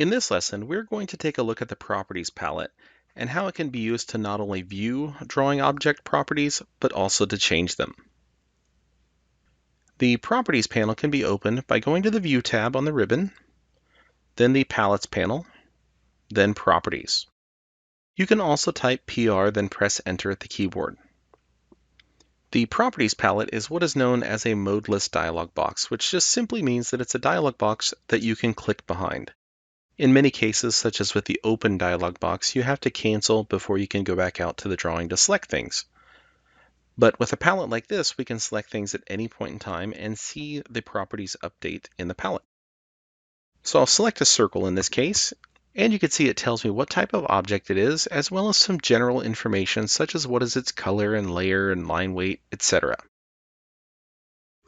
In this lesson, we're going to take a look at the Properties palette and how it can be used to not only view drawing object properties, but also to change them. The Properties panel can be opened by going to the View tab on the ribbon, then the Palettes panel, then Properties. You can also type PR, then press Enter at the keyboard. The Properties palette is what is known as a modeless dialog box, which just simply means that it's a dialog box that you can click behind. In many cases, such as with the Open dialog box, you have to cancel before you can go back out to the drawing to select things. But with a palette like this, we can select things at any point in time and see the properties update in the palette. So I'll select a circle in this case, and you can see it tells me what type of object it is, as well as some general information such as what is its color and layer and line weight, etc.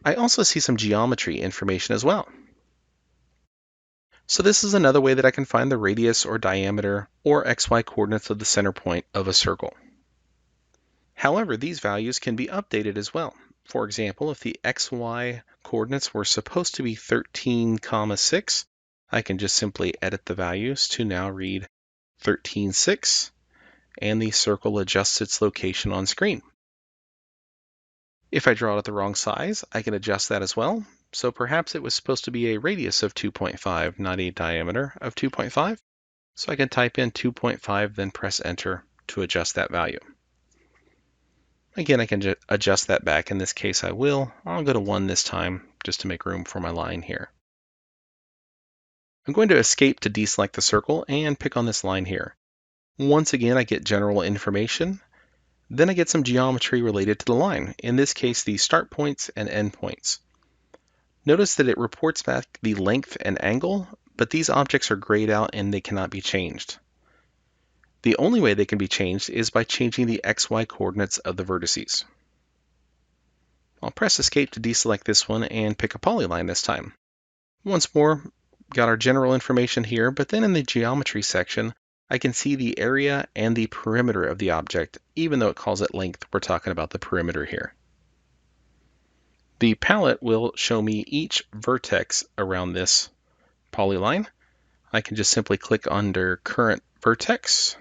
I also see some geometry information as well. So this is another way that I can find the radius or diameter or XY coordinates of the center point of a circle. However, these values can be updated as well. For example, if the XY coordinates were supposed to be 13, 6, I can just simply edit the values to now read 13, 6, and the circle adjusts its location on screen. If I draw it at the wrong size, I can adjust that as well. So perhaps it was supposed to be a radius of 2.5, not a diameter of 2.5. So I can type in 2.5, then press Enter to adjust that value. Again, I can adjust that back. In this case, I will. I'll go to 1 this time, just to make room for my line here. I'm going to escape to deselect the circle and pick on this line here. Once again, I get general information. Then I get some geometry related to the line, in this case the start points and end points. Notice that it reports back the length and angle, but these objects are grayed out and they cannot be changed. The only way they can be changed is by changing the XY coordinates of the vertices. I'll press Escape to deselect this one and pick a polyline this time. Once more, got our general information here, but then in the geometry section, I can see the area and the perimeter of the object. Even though it calls it length, we're talking about the perimeter here. The palette will show me each vertex around this polyline. I can just simply click under Current Vertex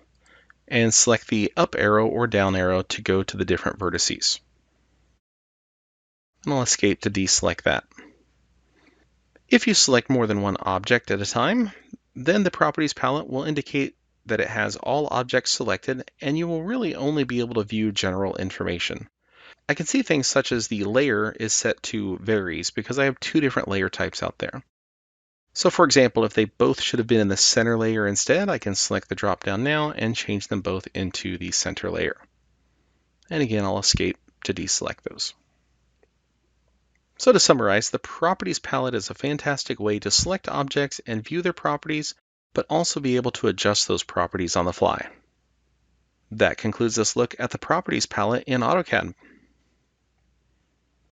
and select the up arrow or down arrow to go to the different vertices. And I'll escape to deselect that. If you select more than one object at a time, then the Properties palette will indicate that it has all objects selected, and you will really only be able to view general information. I can see things such as the layer is set to varies because I have two different layer types out there. So for example, if they both should have been in the center layer instead, I can select the drop down now and change them both into the center layer. And again, I'll escape to deselect those. So to summarize, the Properties palette is a fantastic way to select objects and view their properties, but also be able to adjust those properties on the fly. That concludes this look at the Properties palette in AutoCAD.